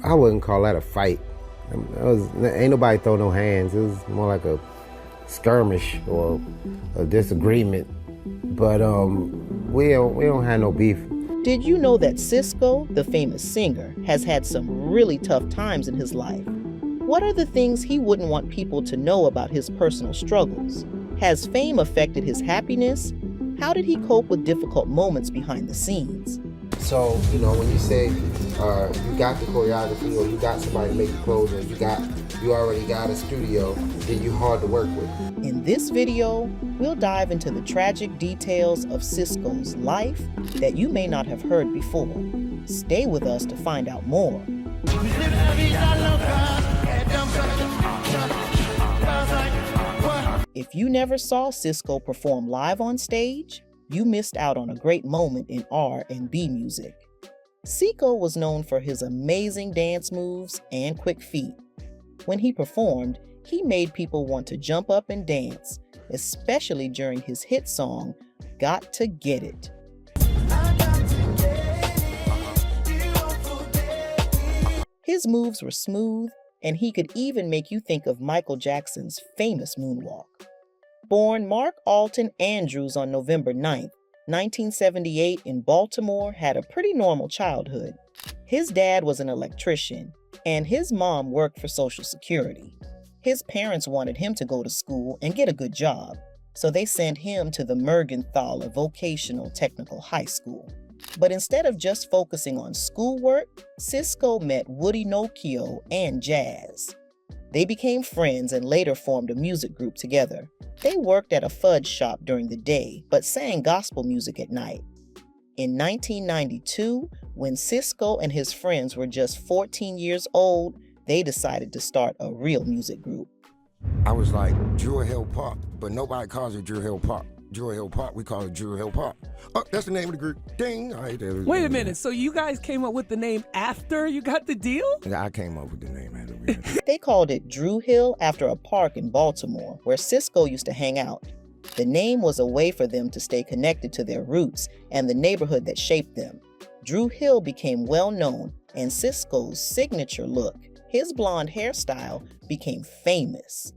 I wouldn't call that a fight. Ain't nobody throw no hands. It was more like a skirmish or a disagreement. But we don't have no beef. Did you know that Sisqo, the famous singer, has had some really tough times in his life? What are the things he wouldn't want people to know about his personal struggles? Has fame affected his happiness? How did he cope with difficult moments behind the scenes? So, when you say you got the choreography or you got somebody to make the clothes or you already got a studio, then you hard to work with. In this video, we'll dive into the tragic details of Sisqo's life that you may not have heard before. Stay with us to find out more. If you never saw Sisqo perform live on stage, you missed out on a great moment in R&B music. Sisqo was known for his amazing dance moves and quick feet. When he performed, he made people want to jump up and dance, especially during his hit song, Got to Get It. His moves were smooth, and he could even make you think of Michael Jackson's famous moonwalk. Born Mark Alton Andrews on November 9, 1978 in Baltimore, had a pretty normal childhood. His dad was an electrician, and his mom worked for Social Security. His parents wanted him to go to school and get a good job, so they sent him to the Mergenthaler Vocational Technical High School. But instead of just focusing on schoolwork, Sisqo met Woody Nokio and Jazz. They became friends and later formed a music group together. They worked at a fudge shop during the day, but sang gospel music at night. In 1992, when Sisqo and his friends were just 14 years old, they decided to start a real music group. I was like, Drew Hill Park, but nobody calls it Drew Hill Park. Drew Hill Park, we call it Drew Hill Park. Oh, that's the name of the group. Ding. All right, wait a minute, so you guys came up with the name after you got the deal? I came up with the name. They called it Drew Hill after a park in Baltimore where Sisqo used to hang out. The name was a way for them to stay connected to their roots and the neighborhood that shaped them. Drew Hill became well known, and Sisqo's signature look, his blonde hairstyle, became famous.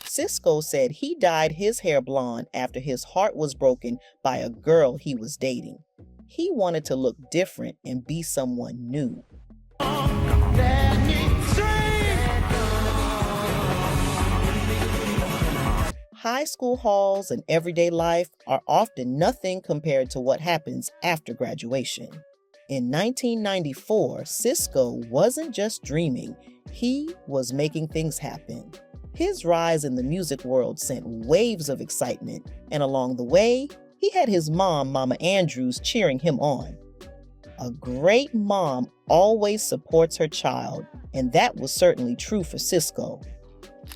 Sisqo said he dyed his hair blonde after his heart was broken by a girl he was dating. He wanted to look different and be someone new. High school halls and everyday life are often nothing compared to what happens after graduation. In 1994, Sisqo wasn't just dreaming, he was making things happen. His rise in the music world sent waves of excitement, and along the way, he had his mom, Mama Andrews, cheering him on. A great mom always supports her child, and that was certainly true for Sisqo.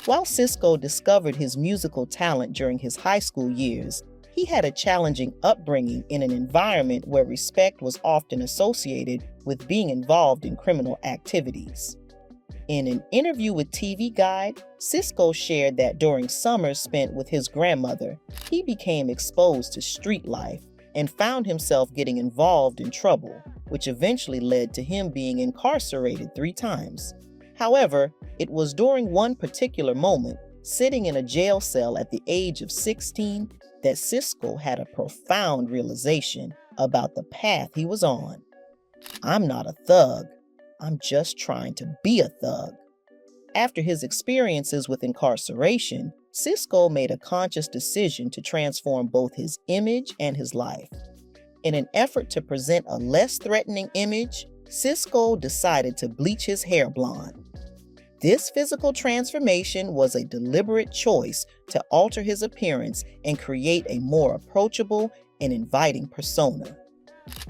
While Sisqo discovered his musical talent during his high school years, he had a challenging upbringing in an environment where respect was often associated with being involved in criminal activities. In an interview with TV Guide, Sisqo shared that during summers spent with his grandmother, he became exposed to street life and found himself getting involved in trouble, which eventually led to him being incarcerated 3 times. However, it was during one particular moment, sitting in a jail cell at the age of 16, that Sisqo had a profound realization about the path he was on. I'm not a thug. I'm just trying to be a thug. After his experiences with incarceration, Sisqo made a conscious decision to transform both his image and his life. In an effort to present a less threatening image, Sisqo decided to bleach his hair blonde. This physical transformation was a deliberate choice to alter his appearance and create a more approachable and inviting persona.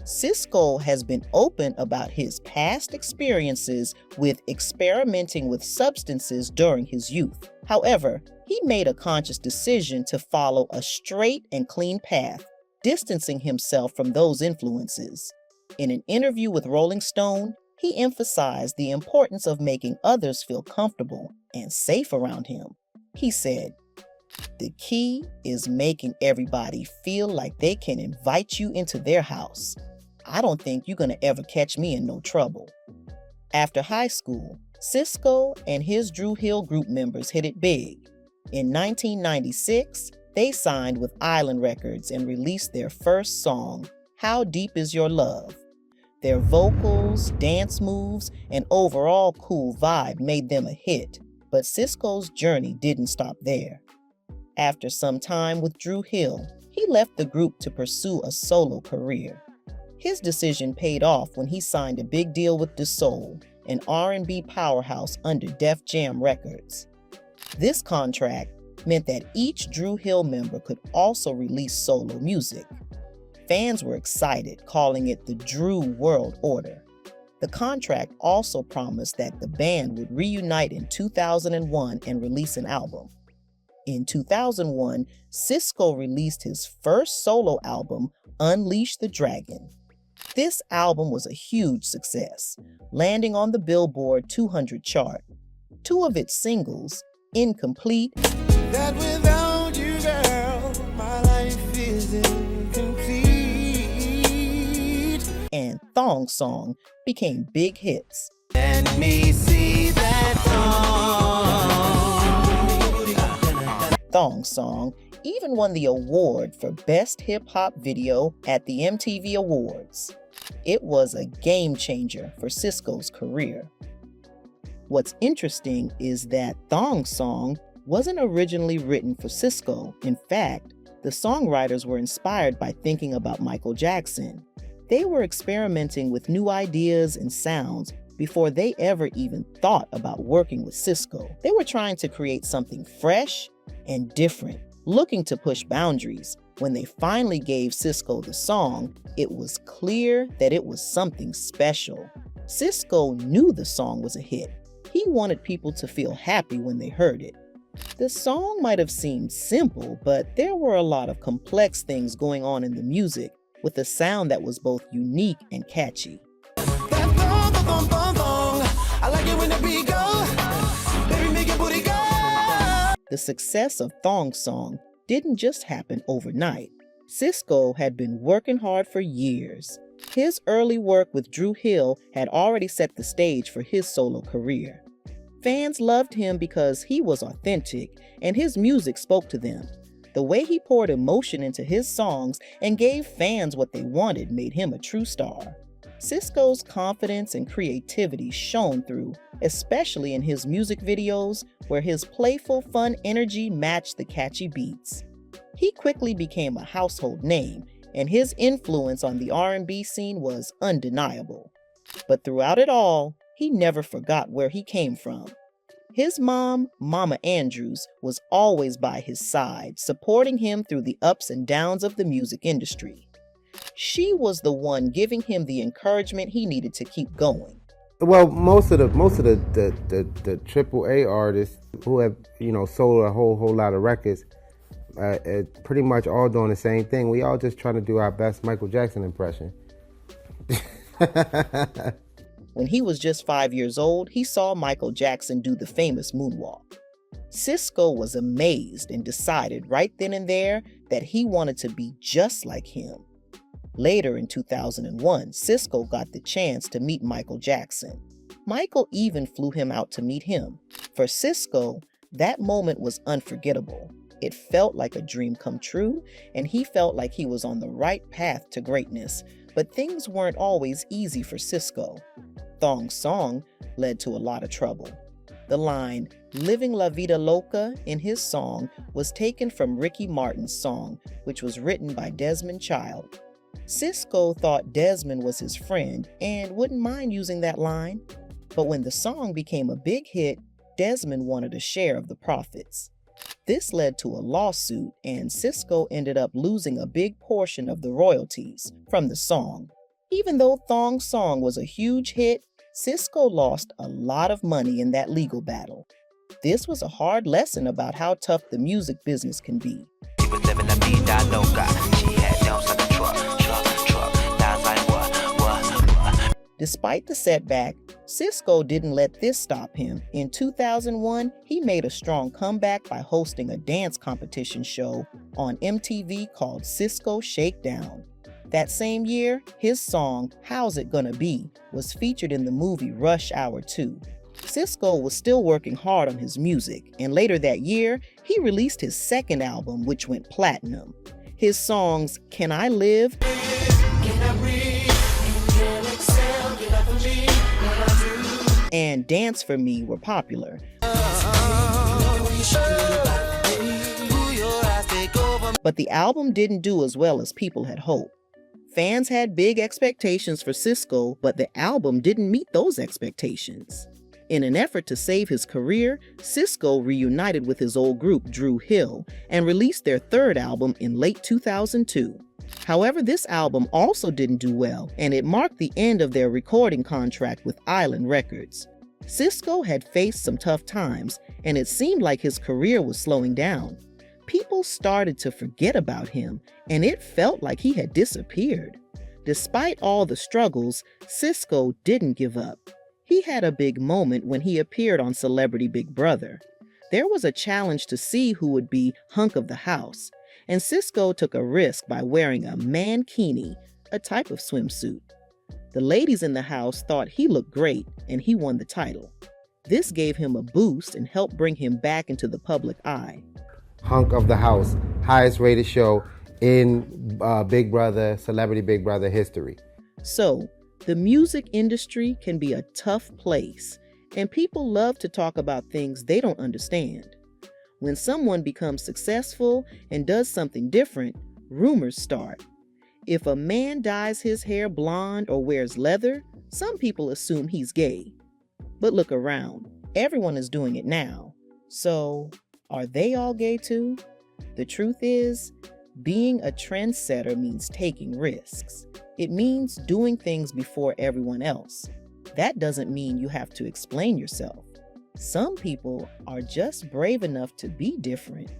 Sisqo has been open about his past experiences with experimenting with substances during his youth. However, he made a conscious decision to follow a straight and clean path, distancing himself from those influences. In an interview with Rolling Stone, he emphasized the importance of making others feel comfortable and safe around him. He said, "The key is making everybody feel like they can invite you into their house. I don't think you're gonna ever catch me in no trouble." After high school, Sisqo and his Dru Hill group members hit it big. In 1996, they signed with Island Records and released their first song, How Deep Is Your Love? Their vocals, dance moves, and overall cool vibe made them a hit, but Sisqo's journey didn't stop there. After some time with Dru Hill, he left the group to pursue a solo career. His decision paid off when he signed a big deal with Da Soul, an R&B powerhouse under Def Jam Records. This contract meant that each Dru Hill member could also release solo music. Fans were excited, calling it the Dru World Order. The contract also promised that the band would reunite in 2001 and release an album. In 2001, Sisqo released his first solo album, Unleash the Dragon. This album was a huge success, landing on the Billboard 200 chart. Two of its singles, Incomplete That without you, girl, my life is incomplete, and Thong Song, became big hits. let me see that Thong Song even won the award for Best Hip Hop Video at the MTV Awards. It was a game changer for Sisqo's career. What's interesting is that Thong Song wasn't originally written for Sisqo. In fact, the songwriters were inspired by thinking about Michael Jackson. They were experimenting with new ideas and sounds before they ever even thought about working with Sisqo. They were trying to create something fresh and different, looking to push boundaries. When they finally gave Sisqo the song, it was clear that it was something special. Sisqo knew the song was a hit. He wanted people to feel happy when they heard it. The song might have seemed simple, but there were a lot of complex things going on in the music, with a sound that was both unique and catchy. that thong, thong, thong, thong. I like it when the beat go, baby, make your booty go. The success of Thong Song didn't just happen overnight. Sisqo had been working hard for years. His early work with Dru Hill had already set the stage for his solo career. Fans loved him because he was authentic and his music spoke to them. The way he poured emotion into his songs and gave fans what they wanted made him a true star. Sisqo's confidence and creativity shone through, especially in his music videos, where his playful, fun energy matched the catchy beats. He quickly became a household name, and his influence on the R&B scene was undeniable. But throughout it all, he never forgot where he came from. His mom, Mama Andrews, was always by his side, supporting him through the ups and downs of the music industry. She was the one giving him the encouragement he needed to keep going. Well, most of the AAA artists who have sold a whole lot of records, pretty much all doing the same thing. We all just trying to do our best Michael Jackson impression. When he was just 5 years old, he saw Michael Jackson do the famous moonwalk. Sisqo was amazed and decided right then and there that he wanted to be just like him. Later in 2001, Sisqo got the chance to meet Michael Jackson. Michael even flew him out to meet him. For Sisqo, that moment was unforgettable. It felt like a dream come true, and he felt like he was on the right path to greatness. But things weren't always easy for Sisqo. Thong Song led to a lot of trouble. The line, "Living La Vida Loca," in his song was taken from Ricky Martin's song, which was written by Desmond Child. Sisqo thought Desmond was his friend and wouldn't mind using that line. But when the song became a big hit, Desmond wanted a share of the profits. This led to a lawsuit, and Sisqo ended up losing a big portion of the royalties from the song. Even though Thong Song was a huge hit, Sisqo lost a lot of money in that legal battle. This was a hard lesson about how tough the music business can be. She was living la vida loca. She had dumps like a truck. Now it's like what? Despite the setback, Sisqo didn't let this stop him. In 2001, he made a strong comeback by hosting a dance competition show on MTV called Sisqo Shakedown. That same year, his song, How's It Gonna Be, was featured in the movie Rush Hour 2. Sisqo was still working hard on his music, and later that year, he released his second album, which went platinum. His songs, Can I Live? Can I breathe? Can excel? Get up for me when I do. And Dance For Me were popular. But the album didn't do as well as people had hoped. Fans had big expectations for Sisqo, but the album didn't meet those expectations. In an effort to save his career, Sisqo reunited with his old group Dru Hill and released their third album in late 2002. However, this album also didn't do well, and it marked the end of their recording contract with Island Records. Sisqo had faced some tough times, and it seemed like his career was slowing down. People started to forget about him, and it felt like he had disappeared. Despite all the struggles, Sisqo didn't give up. He had a big moment when he appeared on Celebrity Big Brother. There was a challenge to see who would be hunk of the house, and Sisqo took a risk by wearing a mankini, a type of swimsuit. The ladies in the house thought he looked great, and he won the title. This gave him a boost and helped bring him back into the public eye. Hunk of the house, highest rated show in Big Brother, Celebrity Big Brother history. So, the music industry can be a tough place, and people love to talk about things they don't understand. When someone becomes successful and does something different, rumors start. If a man dyes his hair blonde or wears leather, some people assume he's gay. But look around, everyone is doing it now. So, are they all gay too? The truth is, being a trendsetter means taking risks. It means doing things before everyone else. That doesn't mean you have to explain yourself. Some people are just brave enough to be different.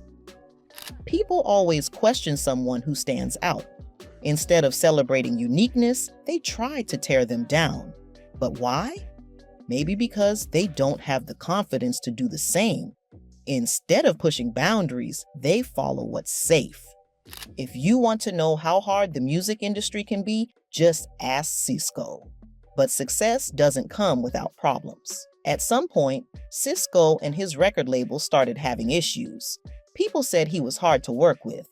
People always question someone who stands out. Instead of celebrating uniqueness, they try to tear them down. But why? Maybe because they don't have the confidence to do the same. Instead of pushing boundaries, they follow what's safe. If you want to know how hard the music industry can be, just ask Sisqo. But success doesn't come without problems. At some point, Sisqo and his record label started having issues. People said he was hard to work with.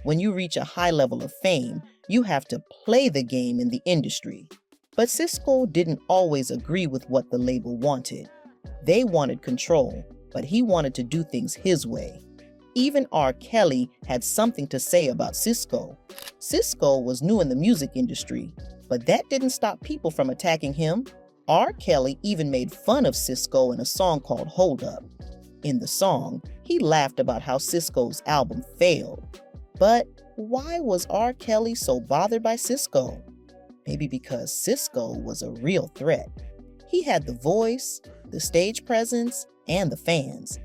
When you reach a high level of fame, you have to play the game in the industry. But Sisqo didn't always agree with what the label wanted. They wanted control, but he wanted to do things his way. Even R. Kelly had something to say about Sisqo. Sisqo was new in the music industry, but that didn't stop people from attacking him. R. Kelly even made fun of Sisqo in a song called Hold Up. In the song, he laughed about how Sisqo's album failed. But why was R. Kelly so bothered by Sisqo? Maybe because Sisqo was a real threat. He had the voice, the stage presence, and the fans.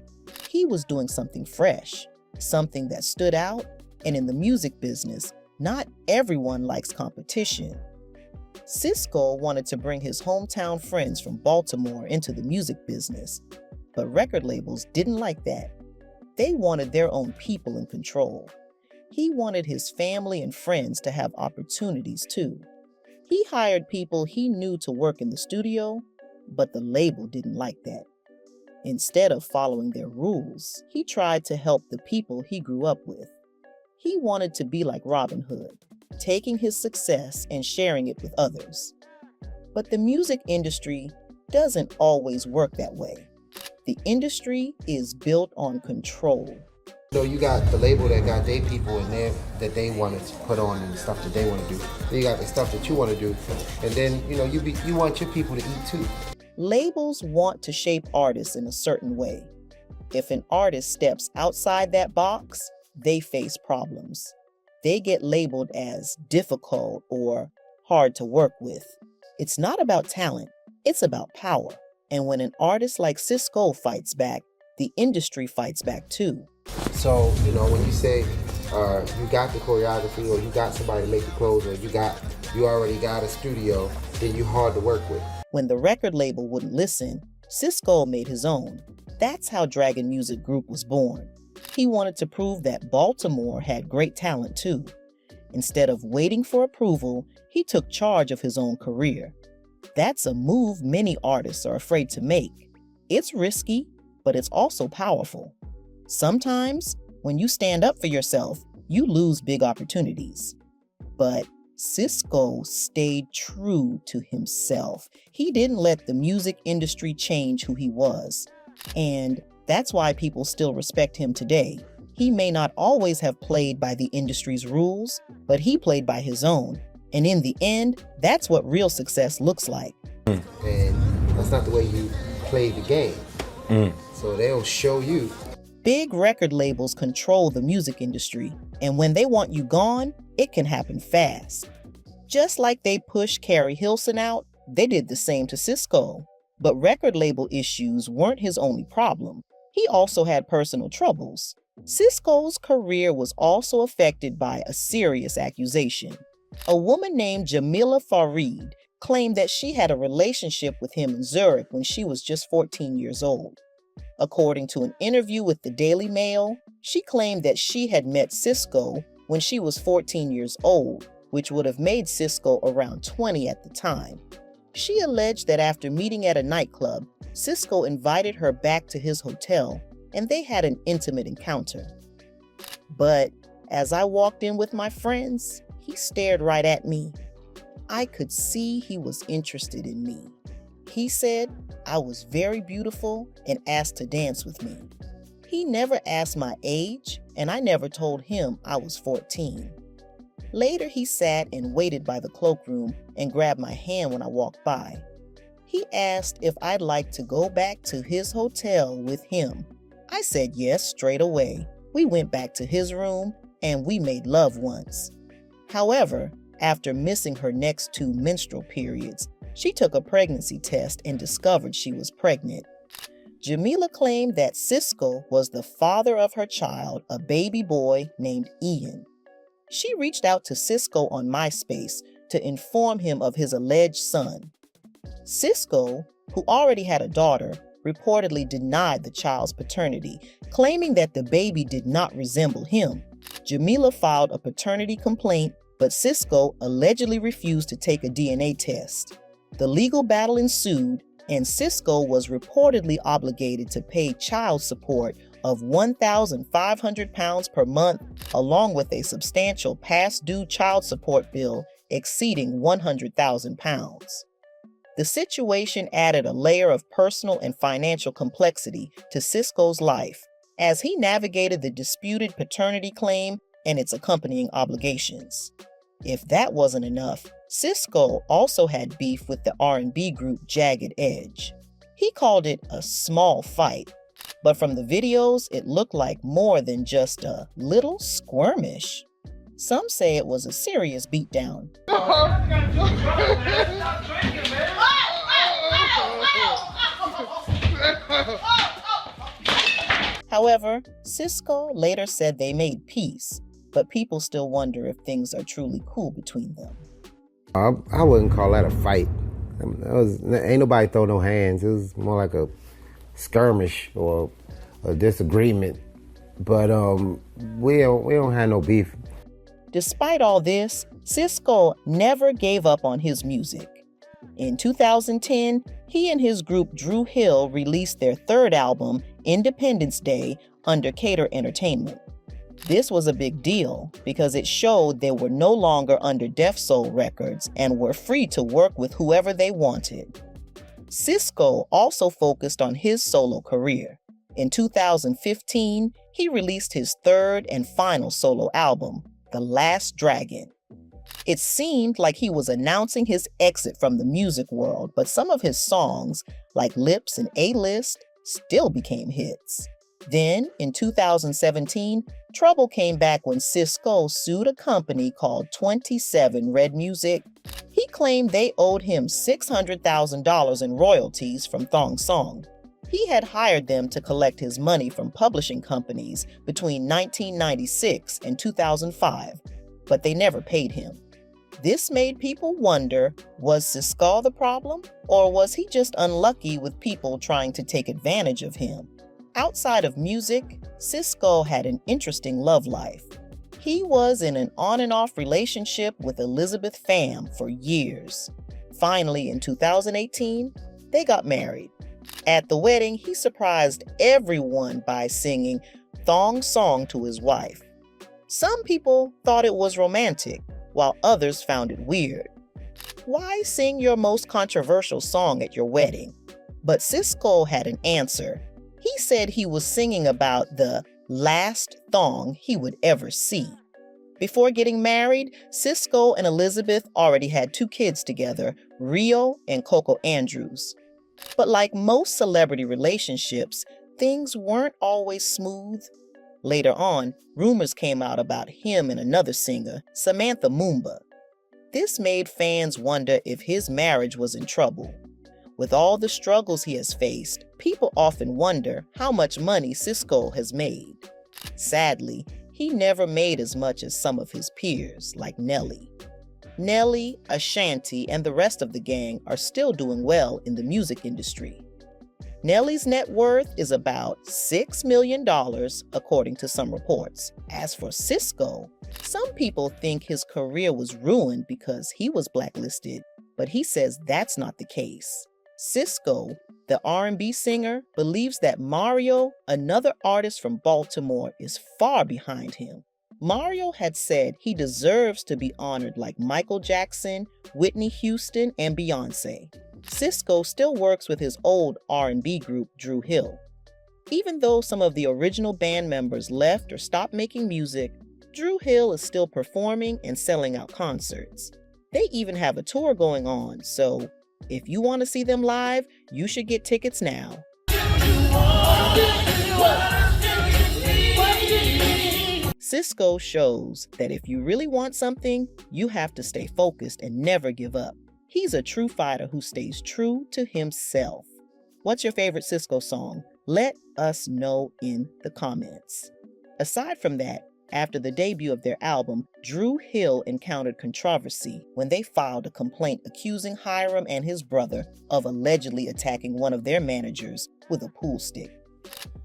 He was doing something fresh, something that stood out, and in the music business, not everyone likes competition. Sisqo wanted to bring his hometown friends from Baltimore into the music business, but record labels didn't like that. They wanted their own people in control. He wanted his family and friends to have opportunities too. He hired people he knew to work in the studio, but the label didn't like that. Instead of following their rules, he tried to help the people he grew up with. He wanted to be like Robin Hood, taking his success and sharing it with others. But the music industry doesn't always work that way. The industry is built on control. So you got the label that got their people in there that they want to put on and the stuff that they want to do. Then you got the stuff that you want to do, and then you want your people to eat too. Labels want to shape artists in a certain way. If an artist steps outside that box, they face problems. They get labeled as difficult or hard to work with. It's not about talent, it's about power. And when an artist like Sisqo fights back, the industry fights back too. So, when you say you got the choreography or you got somebody to make the clothes or you already got a studio, then you're hard to work with. When the record label wouldn't listen, Sisqo made his own. That's how Dragon Music Group was born. He wanted to prove that Baltimore had great talent too. Instead of waiting for approval, he took charge of his own career. That's a move many artists are afraid to make. It's risky, but it's also powerful. Sometimes, when you stand up for yourself, you lose big opportunities. But Sisqo stayed true to himself. He didn't let the music industry change who he was. And that's why people still respect him today. He may not always have played by the industry's rules, but he played by his own. And in the end, that's what real success looks like. And that's not the way you play the game. So they'll show you. Big record labels control the music industry, and when they want you gone, it can happen fast. Just like they pushed Carrie Hilson out, they did the same to Sisqo. But record label issues weren't his only problem. He also had personal troubles. Sisqo's career was also affected by a serious accusation. A woman named Jamila Farid claimed that she had a relationship with him in Zurich when she was just 14 years old. According to an interview with the Daily Mail, she claimed that she had met Sisqo when she was 14 years old, which would have made Sisqo around 20 at the time. She alleged that after meeting at a nightclub, Sisqo invited her back to his hotel, and they had an intimate encounter. But as I walked in with my friends, he stared right at me. I could see he was interested in me. He said I was very beautiful and asked to dance with me. He never asked my age, and I never told him I was 14. Later, he sat and waited by the cloakroom and grabbed my hand when I walked by. He asked if I'd like to go back to his hotel with him. I said yes straight away. We went back to his room and we made love once. However, after missing her next 2 menstrual periods, she took a pregnancy test and discovered she was pregnant. Jamila claimed that Sisqo was the father of her child, a baby boy named Ian. She reached out to Sisqo on MySpace to inform him of his alleged son. Sisqo, who already had a daughter, reportedly denied the child's paternity, claiming that the baby did not resemble him. Jamila filed a paternity complaint, but Sisqo allegedly refused to take a DNA test. The legal battle ensued, and Sisqo was reportedly obligated to pay child support of £1,500 per month, along with a substantial past due child support bill exceeding £100,000. The situation added a layer of personal and financial complexity to Sisqo's life as he navigated the disputed paternity claim and its accompanying obligations. If that wasn't enough, Sisqo also had beef with the R&B group Jagged Edge. He called it a small fight, but from the videos, it looked like more than just a little skirmish. Some say it was a serious beatdown. However, Sisqo later said they made peace, but people still wonder if things are truly cool between them. I wouldn't call that a fight. Ain't nobody throw no hands. It was more like a skirmish or a disagreement. But we don't have no beef. Despite all this, Sisqo never gave up on his music. In 2010, he and his group Dru Hill released their third album, Independence Day, under Cater Entertainment. This was a big deal because it showed they were no longer under Def Soul Records and were free to work with whoever they wanted. Sisqo also focused on his solo career. In 2015, he released his third and final solo album, The Last Dragon. It seemed like he was announcing his exit from the music world, but some of his songs, like Lips and A-List, still became hits. Then, in 2017, trouble came back when Sisqo sued a company called 27 Red Music. He claimed they owed him $600,000 in royalties from Thong song. He had hired them to collect his money from publishing companies between 1996 and 2005, but they never paid him. This made people wonder, was Sisqo the problem, or was he just unlucky with people trying to take advantage of him? Outside of music, Sisqo had an interesting love life. He was in an on and off relationship with Elizabeth Pham for years. Finally, in 2018, they got married. At the wedding, he surprised everyone by singing Thong song to his wife. Some people thought it was romantic, while others found it weird. Why sing your most controversial song at your wedding? But Sisqo had an answer. He said he was singing about the last thong he would ever see. Before getting married, Sisqo and Elizabeth already had 2 kids together, Rio and Coco Andrews. But like most celebrity relationships, things weren't always smooth. Later on, rumors came out about him and another singer, Samantha Moomba. This made fans wonder if his marriage was in trouble. With all the struggles he has faced, people often wonder how much money Sisqo has made. Sadly, he never made as much as some of his peers, like Nelly. Nelly, Ashanti, and the rest of the gang are still doing well in the music industry. Nelly's net worth is about $6 million, according to some reports. As for Sisqo, some people think his career was ruined because he was blacklisted, but he says that's not the case. Sisqo, the R&B singer, believes that Mario, another artist from Baltimore, is far behind him. Mario had said he deserves to be honored like Michael Jackson, Whitney Houston, and Beyonce. Sisqo still works with his old R&B group, Dru Hill. Even though some of the original band members left or stopped making music, Dru Hill is still performing and selling out concerts. They even have a tour going on, so if you want to see them live, you should get tickets now. Sisqo shows that if you really want something, you have to stay focused and never give up. He's a true fighter who stays true to himself. What's your favorite Sisqo song? Let us know in the comments. Aside from that, after the debut of their album, Dru Hill encountered controversy when they filed a complaint accusing Hiram and his brother of allegedly attacking one of their managers with a pool stick.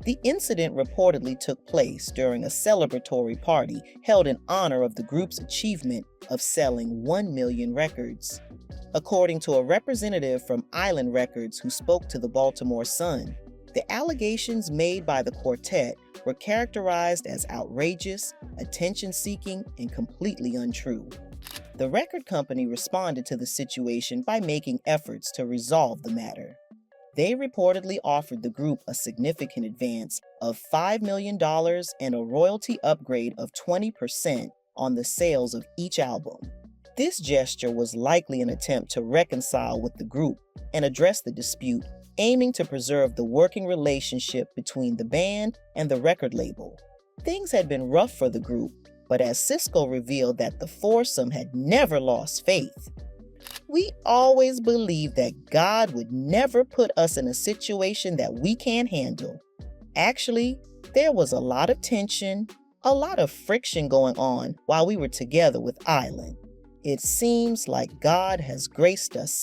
The incident reportedly took place during a celebratory party held in honor of the group's achievement of selling 1 million records. According to a representative from Island Records who spoke to the Baltimore Sun, the allegations made by the quartet were characterized as outrageous, attention-seeking, and completely untrue. The record company responded to the situation by making efforts to resolve the matter. They reportedly offered the group a significant advance of $5 million and a royalty upgrade of 20% on the sales of each album. This gesture was likely an attempt to reconcile with the group and address the dispute, aiming to preserve the working relationship between the band and the record label. Things had been rough for the group, but as Sisqo revealed that the foursome had never lost faith. We always believed that God would never put us in a situation that we can't handle. Actually, there was a lot of tension, a lot of friction going on while we were together with Island. It seems like God has graced us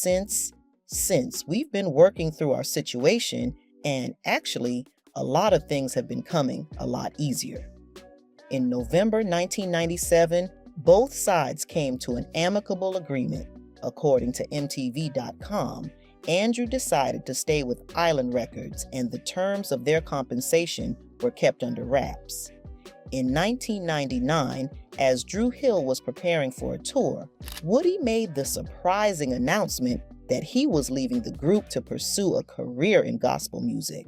since we've been working through our situation, and actually, a lot of things have been coming a lot easier. In November 1997, both sides came to an amicable agreement. According to MTV.com, Andrew decided to stay with Island Records, and the terms of their compensation were kept under wraps. In 1999, as Dru Hill was preparing for a tour, Woody made the surprising announcement that he was leaving the group to pursue a career in gospel music.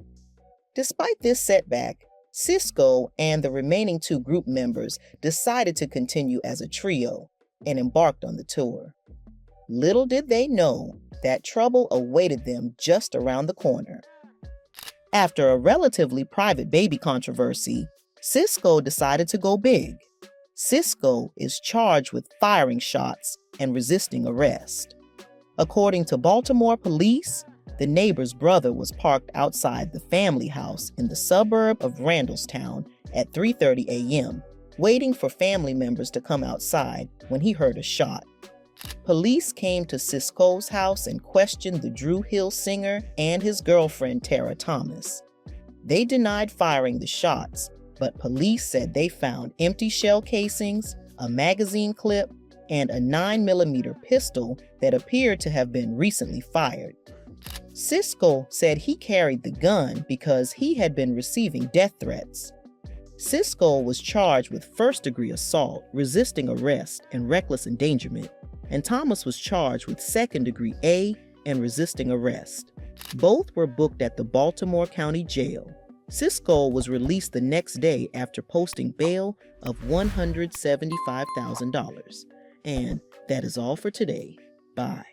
Despite this setback, Sisqo and the remaining 2 group members decided to continue as a trio and embarked on the tour. Little did they know that trouble awaited them just around the corner. After a relatively private baby controversy, Sisqo decided to go big. Sisqo is charged with firing shots and resisting arrest. According to Baltimore police, the neighbor's brother was parked outside the family house in the suburb of Randallstown at 3:30 a.m., waiting for family members to come outside when he heard a shot. Police came to Sisqo's house and questioned the Dru Hill singer and his girlfriend, Tara Thomas. They denied firing the shots, but police said they found empty shell casings, a magazine clip, and a 9mm pistol that appeared to have been recently fired. Sisqo said he carried the gun because he had been receiving death threats. Sisqo was charged with first-degree assault, resisting arrest, and reckless endangerment, and Thomas was charged with second-degree A and resisting arrest. Both were booked at the Baltimore County Jail. Sisqo was released the next day after posting bail of $175,000. And that is all for today. Bye.